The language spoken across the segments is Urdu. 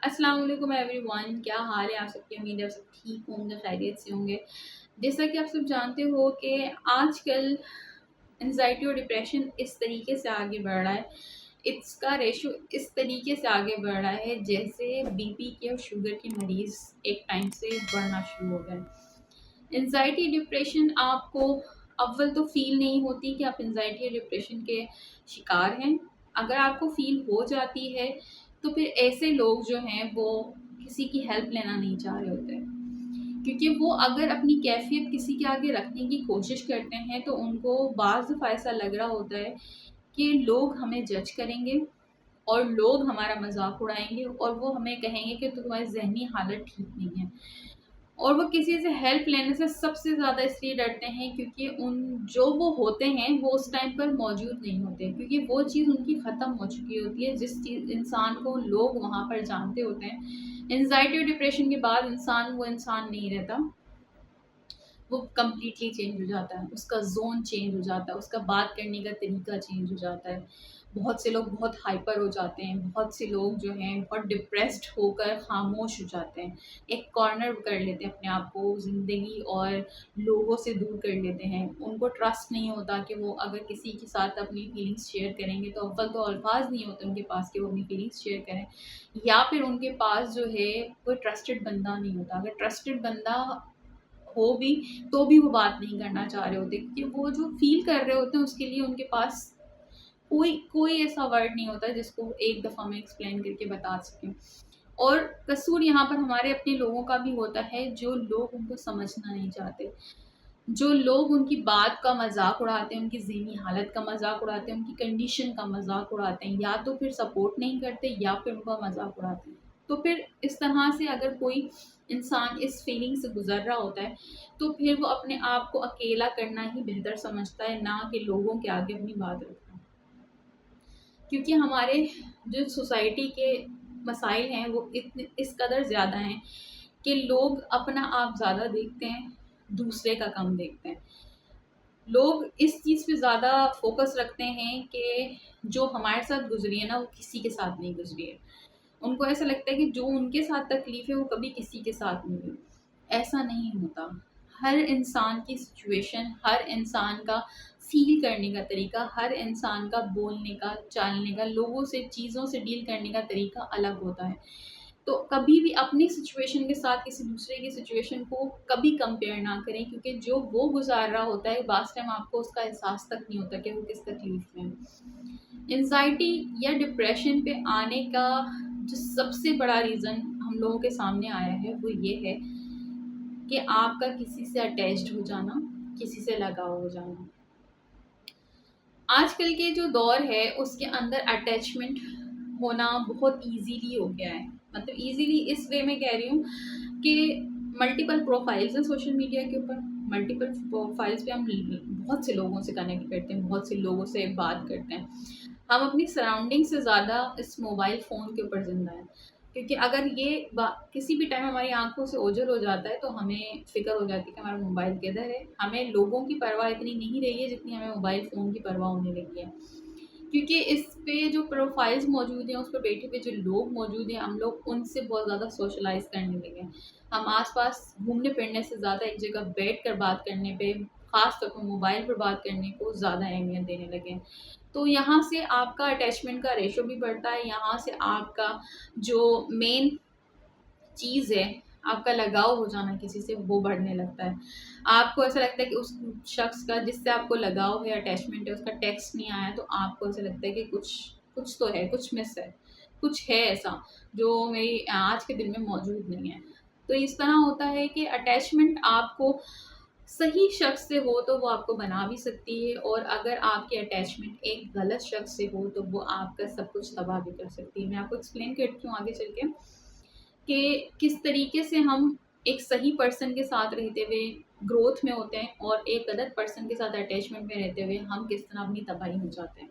السلام علیکم ایوری ون، کیا حال ہے آپ سب کی؟ امید ہے آپ سب ٹھیک ہوں گے، خیریت سے ہوں گے۔ جیسا کہ آپ سب جانتے ہو کہ آج کل انزائٹی اور ڈپریشن اس طریقے سے آگے بڑھ رہا ہے، اس کا ریشو اس طریقے سے آگے بڑھ رہا ہے جیسے بی پی کے اور شوگر کے مریض ایک ٹائم سے بڑھنا شروع ہو گئے۔ انزائٹی ڈپریشن آپ کو اول تو فیل نہیں ہوتی کہ آپ انزائٹی اور ڈپریشن کے شکار ہیں۔ اگر آپ کو فیل ہو جاتی ہے تو پھر ایسے لوگ جو ہیں وہ کسی کی ہیلپ لینا نہیں چاہ رہے ہوتے، کیونکہ وہ اگر اپنی کیفیت کسی کے آگے رکھنے کی کوشش کرتے ہیں تو ان کو بعض دفعہ ایسا لگ رہا ہوتا ہے کہ لوگ ہمیں جج کریں گے اور لوگ ہمارا مذاق اڑائیں گے اور وہ ہمیں کہیں گے کہ تمہاری ذہنی حالت ٹھیک نہیں ہے۔ اور وہ کسی سے ہیلپ لینے سے سب سے زیادہ اس لیے ڈرتے ہیں کیونکہ جو وہ ہوتے ہیں وہ اس ٹائم پر موجود نہیں ہوتے، کیونکہ وہ چیز ان کی ختم ہو چکی ہوتی ہے جس چیز انسان کو لوگ وہاں پر جانتے ہوتے ہیں۔ انزائٹی اور ڈپریشن کے بعد انسان وہ انسان نہیں رہتا، وہ کمپلیٹلی چینج ہو جاتا ہے، اس کا زون چینج ہو جاتا ہے، اس کا بات کرنے کا طریقہ چینج ہو جاتا ہے۔ بہت سے لوگ بہت ہائپر ہو جاتے ہیں، بہت سے لوگ جو ہیں بہت ڈپریسڈ ہو کر خاموش ہو جاتے ہیں، ایک کارنر کر لیتے ہیں اپنے آپ کو زندگی اور لوگوں سے دور کر لیتے ہیں۔ ان کو ٹرسٹ نہیں ہوتا کہ وہ اگر کسی کے ساتھ اپنی فیلنگس شیئر کریں گے تو اول تو الفاظ نہیں ہوتے ان کے پاس کہ وہ اپنی فیلنگس شیئر کریں، یا پھر ان کے پاس جو ہے کوئی ٹرسٹڈ بندہ نہیں ہوتا۔ اگر ٹرسٹڈ بندہ ہو بھی تو بھی وہ بات نہیں کرنا چاہ رہے ہوتے، کیونکہ وہ جو فیل کر رہے ہوتے ہیں اس کے لیے ان کے پاس کوئی ایسا ورڈ نہیں ہوتا جس کو ایک دفعہ میں ایکسپلین کر کے بتا سکیں۔ اور قصور یہاں پر ہمارے اپنے لوگوں کا بھی ہوتا ہے، جو لوگ ان کو سمجھنا نہیں چاہتے، جو لوگ ان کی بات کا مذاق اڑاتے ہیں، ان کی ذہنی حالت کا مذاق اڑاتے ہیں، ان کی کنڈیشن کا مذاق اڑاتے ہیں، یا تو پھر سپورٹ نہیں کرتے یا پھر ان کا مذاق اڑاتے ہیں۔ تو پھر اس طرح سے اگر کوئی انسان اس فیلنگ سے گزر رہا ہوتا ہے تو پھر وہ اپنے آپ کو اکیلا کرنا ہی بہتر سمجھتا ہے، نہ کہ لوگوں کے آگے اپنی بات رکھنا۔ کیونکہ ہمارے جو سوسائٹی کے مسائل ہیں وہ اس قدر زیادہ ہیں کہ لوگ اپنا آپ زیادہ دیکھتے ہیں، دوسرے کا کم دیکھتے ہیں۔ لوگ اس چیز پہ زیادہ فوکس رکھتے ہیں کہ جو ہمارے ساتھ گزری ہے نا وہ کسی کے ساتھ نہیں گزری ہے۔ ان کو ایسا لگتا ہے کہ جو ان کے ساتھ تکلیف ہے وہ کبھی کسی کے ساتھ نہیں ہوئی۔ ایسا نہیں ہوتا۔ ہر انسان کی سچویشن، ہر انسان کا فیل کرنے کا طریقہ، ہر انسان کا بولنے کا، چالنے کا، لوگوں سے چیزوں سے ڈیل کرنے کا طریقہ الگ ہوتا ہے۔ تو کبھی بھی اپنی سچویشن کے ساتھ کسی دوسرے کی سچویشن کو کبھی کمپیئر نہ کریں، کیونکہ جو وہ گزار رہا ہوتا ہے بعض ٹائم آپ کو اس کا احساس تک نہیں ہوتا کہ وہ کس تکلیف میں ہے۔ انزائٹی یا ڈپریشن پہ آنے کا جو سب سے بڑا ریزن ہم لوگوں کے سامنے آیا ہے وہ یہ ہے کہ آپ کا کسی سے اٹیچڈ ہو جانا، کسی سے لگاؤ ہو جانا۔ آج کل کے جو دور ہے اس کے اندر اٹیچمنٹ ہونا بہت ایزیلی ہو گیا ہے، مطلب ایزیلی اس وے میں کہہ رہی ہوں کہ ملٹیپل پروفائلز ہیں سوشل میڈیا کے اوپر، ملٹیپل پروفائلز پہ ہم بہت سے لوگوں سے کنیکٹ کرتے ہیں، بہت سے لوگوں سے بات کرتے ہیں۔ ہم اپنی سراؤنڈنگ سے زیادہ اس موبائل فون کے اوپر زندہ ہیں، کیونکہ اگر یہ کسی بھی ٹائم ہماری آنکھوں سے اوجھل ہو جاتا ہے تو ہمیں فکر ہو جاتی ہے کہ ہمارا موبائل کدھر ہے۔ ہمیں لوگوں کی پرواہ اتنی نہیں رہی ہے جتنی ہمیں موبائل فون کی پرواہ ہونے لگی ہے، کیونکہ اس پہ جو پروفائلز موجود ہیں، اس پہ بیٹھے ہوئے جو لوگ موجود ہیں، ہم لوگ ان سے بہت زیادہ سوشلائز کرنے لگے ہیں۔ ہم آس پاس گھومنے پھرنے سے زیادہ ایک جگہ بیٹھ کر بات کرنے پہ، خاص طور پر موبائل پر بات کرنے کو زیادہ اہمیت دینے لگے ہیں۔ تو یہاں سے آپ کا اٹیچمنٹ کا ریشو بھی بڑھتا ہے، یہاں سے آپ کا جو مین چیز ہے، آپ کا لگاؤ ہو جانا کسی سے، وہ بڑھنے لگتا ہے۔ آپ کو ایسا لگتا ہے کہ اس شخص کا جس سے آپ کو لگاؤ ہے، اٹیچمنٹ ہے، اس کا ٹیکسٹ نہیں آیا تو آپ کو ایسا لگتا ہے کہ کچھ تو ہے، کچھ مس ہے، کچھ ہے ایسا جو میری آج کے دن میں موجود نہیں ہے۔ تو اس طرح ہوتا ہے کہ اٹیچمنٹ آپ کو صحیح شخص سے ہو تو وہ آپ کو بنا بھی سکتی ہے، اور اگر آپ کی اٹیچمنٹ ایک غلط شخص سے ہو تو وہ آپ کا سب کچھ تباہ بھی کر سکتی ہے۔ میں آپ کو ایکسپلین کرتی ہوں آگے چل کے کہ کس طریقے سے ہم ایک صحیح پرسن کے ساتھ رہتے ہوئے گروتھ میں ہوتے ہیں اور ایک غلط پرسن کے ساتھ اٹیچمنٹ میں رہتے ہوئے ہم کس طرح اپنی تباہی ہو جاتے ہیں۔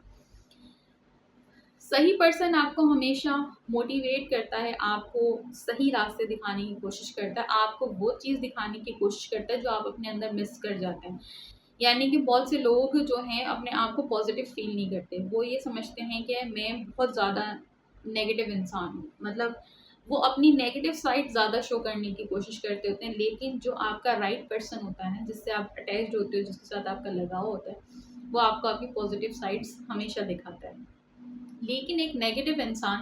صحیح پرسن آپ کو ہمیشہ موٹیویٹ کرتا ہے، آپ کو صحیح راستے دکھانے کی کوشش کرتا ہے، آپ کو وہ چیز دکھانے کی کوشش کرتا ہے جو آپ اپنے اندر مس کر جاتے ہیں۔ یعنی کہ بہت سے لوگ جو ہیں اپنے آپ کو پازیٹیو فیل نہیں کرتے، وہ یہ سمجھتے ہیں کہ میں بہت زیادہ نیگیٹو انسان ہوں، مطلب وہ اپنی نیگیٹو سائڈ زیادہ شو کرنے کی کوشش کرتے ہوتے ہیں، لیکن جو آپ کا رائٹ پرسن ہوتا ہے نا، جس سے آپ اٹیچڈ ہوتے ہو، جس کے ساتھ آپ کا لگاؤ ہوتا ہے، وہ آپ کو آپ کی پازیٹیو سائڈس ہمیشہ دکھاتا ہے. لیکن ایک نیگیٹو انسان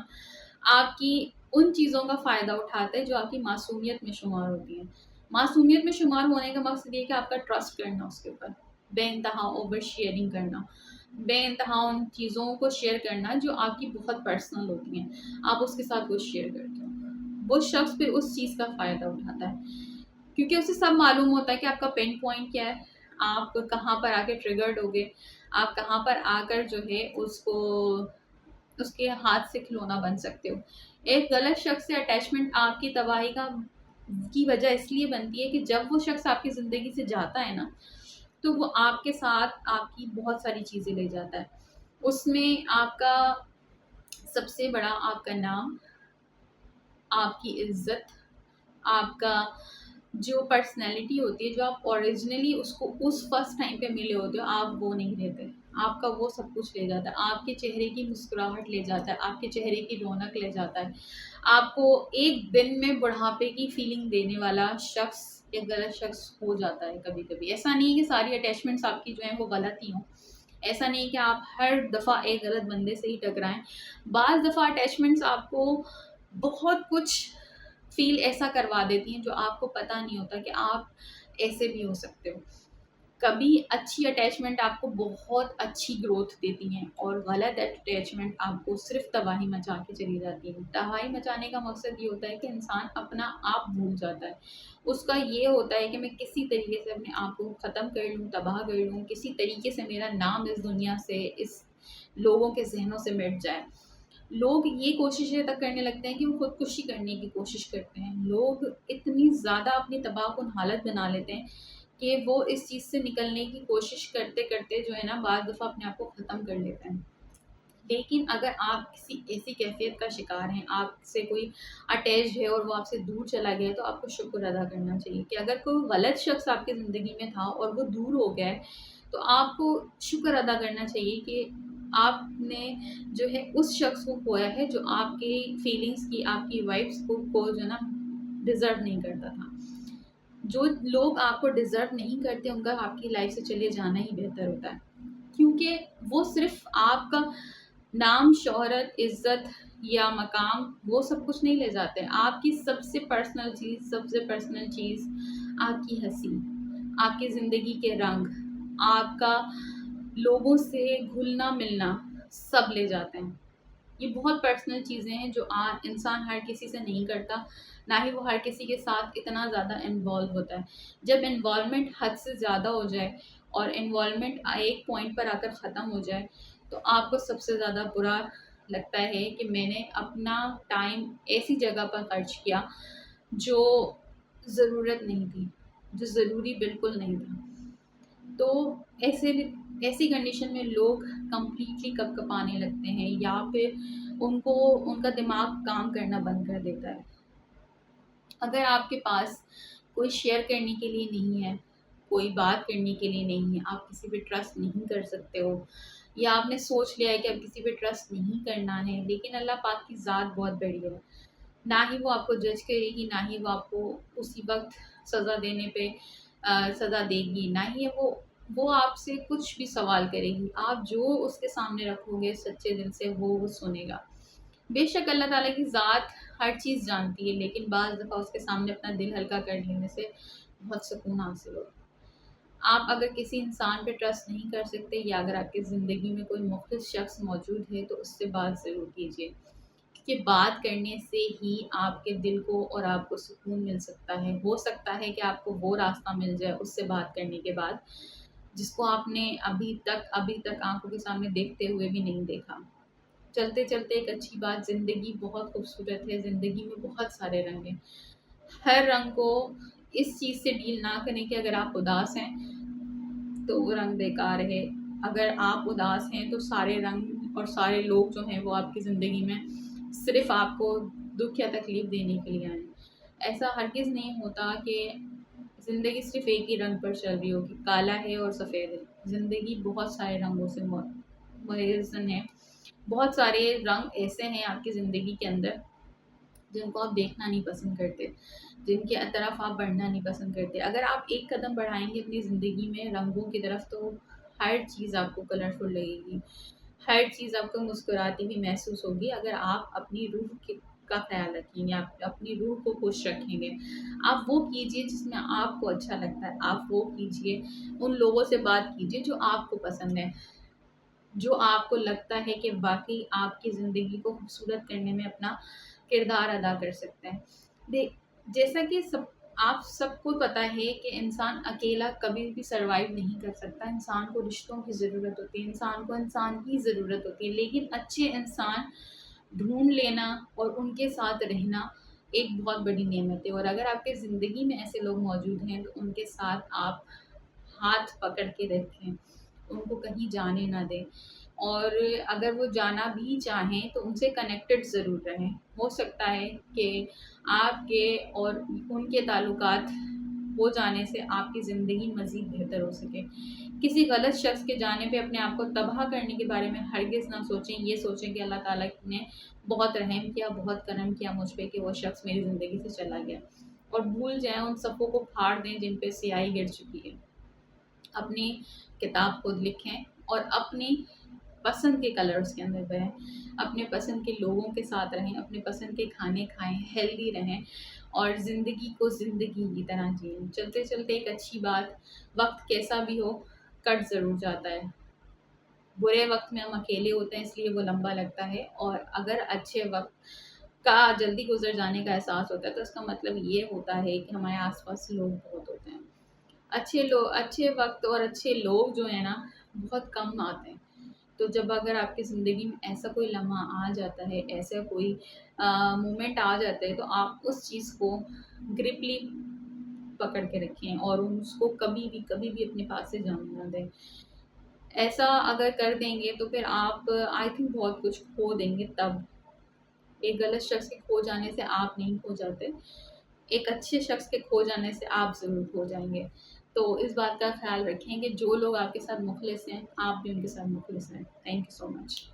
آپ کی ان چیزوں کا فائدہ اٹھاتا ہے جو آپ کی معصومیت میں شمار ہوتی ہیں. معصومیت میں شمار ہونے کا مقصد یہ کہ آپ کا ٹرسٹ کرنا اس کے اوپر، بے انتہا اوور شیئرنگ کرنا، بے انتہا ان چیزوں کو شیئر کرنا جو آپ کی بہت پرسنل ہوتی ہیں، آپ اس کے ساتھ کچھ شیئر کرتے ہو. وہ شخص پھر اس چیز کا فائدہ اٹھاتا ہے، کیونکہ اسے سب معلوم ہوتا ہے کہ آپ کا پین پوائنٹ کیا ہے، آپ کہاں پر آ کے ٹریگرڈ ہوگے، آپ کہاں پر آ کر جو ہے اس کے ہاتھ سے کھلونا بن سکتے ہو. ایک غلط شخص سے اٹیچمنٹ آپ کی تباہی کی وجہ اس لیے بنتی ہے کہ جب وہ شخص آپ کی زندگی سے جاتا ہے نا، تو وہ آپ کے ساتھ آپ کی بہت ساری چیزیں لے جاتا ہے. اس میں آپ کا سب سے بڑا آپ کا نام، آپ کی عزت، آپ کا جو پرسنالٹی ہوتی ہے، جو آپ اوریجنلی اس کو اس فرسٹ ٹائم پہ ملے ہوتے ہو، آپ وہ نہیں لیتے. آپ کا وہ سب کچھ لے جاتا ہے، آپ کے چہرے کی مسکراہٹ لے جاتا ہے، آپ کے چہرے کی رونق لے جاتا ہے. آپ کو ایک دن میں بڑھاپے کی فیلنگ دینے والا شخص ایک غلط شخص ہو جاتا ہے. کبھی کبھی ایسا نہیں ہے کہ ساری اٹیچمنٹس آپ کی جو ہیں وہ غلط ہی ہوں، ایسا نہیں کہ آپ ہر دفعہ ایک غلط بندے سے ہی ٹکرائیں. بعض دفعہ اٹیچمنٹس آپ کو بہت کچھ فیل ایسا کروا دیتی ہیں جو آپ کو پتہ نہیں ہوتا کہ آپ ایسے بھی ہو سکتے ہو. کبھی اچھی اٹیچمنٹ آپ کو بہت اچھی گروتھ دیتی ہیں، اور غلط اٹیچمنٹ آپ کو صرف تباہی مچا کے چلی جاتی ہے. تباہی مچانے کا مقصد یہ ہوتا ہے کہ انسان اپنا آپ بھول جاتا ہے. اس کا یہ ہوتا ہے کہ میں کسی طریقے سے اپنے آپ کو ختم کر لوں، تباہ کر لوں، کسی طریقے سے میرا نام اس دنیا سے، اس لوگوں کے ذہنوں سے مٹ جائے. لوگ یہ کوششیں تک کرنے لگتے ہیں کہ وہ خودکشی کرنے کی کوشش کرتے ہیں. لوگ اتنی زیادہ اپنی تباہ کن حالت بنا لیتے ہیں کہ وہ اس چیز سے نکلنے کی کوشش کرتے کرتے جو ہے نا بعض دفعہ اپنے آپ کو ختم کر لیتے ہیں. لیکن اگر آپ کسی ایسی کیفیت کا شکار ہیں، آپ سے کوئی اٹیچ ہے اور وہ آپ سے دور چلا گیا ہے، تو آپ کو شکر ادا کرنا چاہیے کہ اگر کوئی غلط شخص آپ کی زندگی میں تھا اور وہ دور ہو گیا ہے، تو آپ کو شکر ادا کرنا چاہیے کہ آپ نے جو ہے اس شخص کو کھویا ہے جو آپ کی فیلنگس کی، آپ کی وائبس کو جو ہے نا ڈیزرو نہیں کرتا تھا. جو لوگ آپ کو ڈیزرو نہیں کرتے ان کا آپ کی لائف سے چلے جانا ہی بہتر ہوتا ہے، کیونکہ وہ صرف آپ کا نام، شہرت، عزت یا مقام وہ سب کچھ نہیں لے جاتے. آپ کی سب سے پرسنل چیز آپ کی ہنسی، آپ کی زندگی کے رنگ، آپ کا لوگوں سے گھلنا ملنا سب لے جاتے ہیں. یہ بہت پرسنل چیزیں ہیں جو انسان ہر کسی سے نہیں کرتا، نہ ہی وہ ہر کسی کے ساتھ اتنا زیادہ انوالو ہوتا ہے. جب انوالومنٹ حد سے زیادہ ہو جائے اور انوالومنٹ ایک پوائنٹ پر آ کر ختم ہو جائے، تو آپ کو سب سے زیادہ برا لگتا ہے کہ میں نے اپنا ٹائم ایسی جگہ پر خرچ کیا جو ضرورت نہیں تھی، جو ضروری بالکل نہیں تھا. تو ایسی کنڈیشن میں لوگ کمپلیٹلی کپ کپانے لگتے ہیں، یا پھر ان کا دماغ کام کرنا بند کر دیتا ہے. اگر آپ کے پاس کوئی شیئر کرنے کے لیے نہیں ہے، کوئی بات کرنے کے لیے نہیں ہے، آپ کسی پہ ٹرسٹ نہیں کر سکتے ہو، یا آپ نے سوچ لیا ہے کہ اب کسی پہ ٹرسٹ نہیں کرنا ہے، لیکن اللہ پاک کی ذات بہت بڑی ہے، نہ ہی وہ آپ کو جج کرے گی، نہ ہی وہ آپ کو اسی وقت سزا دینے پہ سزا دے گی، نہ ہی وہ آپ سے کچھ بھی سوال کرے گی. آپ جو اس کے سامنے رکھو گے سچے دل سے وہ سنے گا. بے شک اللہ تعالیٰ کی ذات ہر چیز جانتی ہے، لیکن بعض دفعہ اس کے سامنے اپنا دل ہلکا کر لینے سے بہت سکون حاصل ہوتا ہے. آپ اگر کسی انسان پہ ٹرسٹ نہیں کر سکتے، یا اگر آپ کی زندگی میں کوئی مخلص شخص موجود ہے، تو اس سے بات ضرور کیجیے، کہ بات کرنے سے ہی آپ کے دل کو اور آپ کو سکون مل سکتا ہے. ہو سکتا ہے کہ آپ کو وہ راستہ مل جائے اس سے بات کرنے کے بعد جس کو آپ نے ابھی تک آنکھوں کے سامنے دیکھتے ہوئے بھی نہیں دیکھا. چلتے چلتے ایک اچھی بات، زندگی بہت خوبصورت ہے، زندگی میں بہت سارے رنگ ہیں. ہر رنگ کو اس چیز سے ڈیل نہ کریں کہ اگر آپ اداس ہیں تو وہ رنگ بیکار ہے، اگر آپ اداس ہیں تو سارے رنگ اور سارے لوگ جو ہیں وہ آپ کی زندگی میں صرف آپ کو دکھ یا تکلیف دینے کے لیے آئیں. ایسا ہرگز نہیں ہوتا کہ زندگی صرف ایک ہی رنگ پر چل رہی ہوگی، کالا ہے اور سفید ہے. زندگی بہت سارے رنگوں سے منحصر ہے. بہت سارے رنگ ایسے ہیں آپ کی زندگی کے اندر جن کو آپ دیکھنا نہیں پسند کرتے، جن کی طرف آپ بڑھنا نہیں پسند کرتے. اگر آپ ایک قدم بڑھائیں گے اپنی زندگی میں رنگوں کی طرف، تو ہر چیز آپ کو کلرفل لگے گی، ہر چیز آپ کو مسکراتی ہوئی محسوس ہوگی. اگر آپ اپنی کا خیال رکھیں گے، آپ اپنی روح کو خوش رکھیں گے، آپ وہ کیجئے جس میں آپ کو اچھا لگتا ہے، آپ وہ کیجئے، ان لوگوں سے بات کیجئے جو آپ کو پسند ہے، جو آپ کو لگتا ہے کہ واقعی آپ کی زندگی کو خوبصورت کرنے میں اپنا کردار ادا کر سکتے ہیں. جیسا کہ آپ سب کو پتہ ہے کہ انسان اکیلا کبھی بھی سروائیو نہیں کر سکتا، انسان کو رشتوں کی ضرورت ہوتی ہے، انسان کو انسان کی ضرورت ہوتی ہے، لیکن اچھے انسان ڈھونڈ لینا اور ان کے ساتھ رہنا ایک بہت بڑی نعمت ہے. اور اگر آپ کے زندگی میں ایسے لوگ موجود ہیں تو ان کے ساتھ آپ ہاتھ پکڑ کے رکھیں، ان کو کہیں جانے نہ دیں، اور اگر وہ جانا بھی چاہیں تو ان سے کنیکٹڈ ضرور رہیں. ہو سکتا ہے کہ آپ کے اور ان کے تعلقات ہو جانے سے آپ کی زندگی مزید بہتر ہو سکے. کسی غلط شخص کے جانے پہ اپنے آپ کو تباہ کرنے کے بارے میں ہرگز نہ سوچیں. یہ سوچیں کہ اللہ تعالیٰ نے بہت رحم کیا، بہت کرم کیا مجھ پہ کہ وہ شخص میری زندگی سے چلا گیا، اور بھول جائیں، ان صفوں کو پھاڑ دیں جن پہ سیاہی گر چکی ہے. اپنی کتاب خود لکھیں اور اپنی پسند کے کلرز کے اندر بہیں، اپنے پسند کے لوگوں کے ساتھ رہیں، اپنے پسند کے کھانے کھائیں، ہیلدی رہیں، اور زندگی کو زندگی کی طرح جئیں. چلتے چلتے ایک اچھی بات، وقت کیسا بھی ہو کٹ ضرور جاتا ہے. برے وقت میں ہم اکیلے ہوتے ہیں اس لیے وہ لمبا لگتا ہے، اور اگر اچھے وقت کا جلدی گزر جانے کا احساس ہوتا ہے تو اس کا مطلب یہ ہوتا ہے کہ ہمارے آس پاس لوگ بہت ہوتے ہیں. اچھے وقت اور اچھے لوگ جو ہیں نا بہت کم آتے ہیں. تو جب اگر آپ کی زندگی میں ایسا کوئی لمحہ آ جاتا ہے، ایسا کوئی مومنٹ آ جاتا ہے، تو آپ اس چیز کو گرپلی پکڑ کے رکھیں اور اس کو کبھی بھی اپنے پاس سے جانے نہ دیں. ایسا اگر کر دیں گے تو پھر آپ آئی تھنک بہت کچھ کھو دیں گے. تب ایک غلط شخص کے کھو جانے سے آپ نہیں کھو جاتے، ایک اچھے شخص کے کھو جانے سے آپ ضرور کھو جائیں گے. تو اس بات کا خیال رکھیں کہ جو لوگ آپ کے ساتھ مخلص ہیں آپ بھی ان کے ساتھ مخلص ہیں. Thank you so much.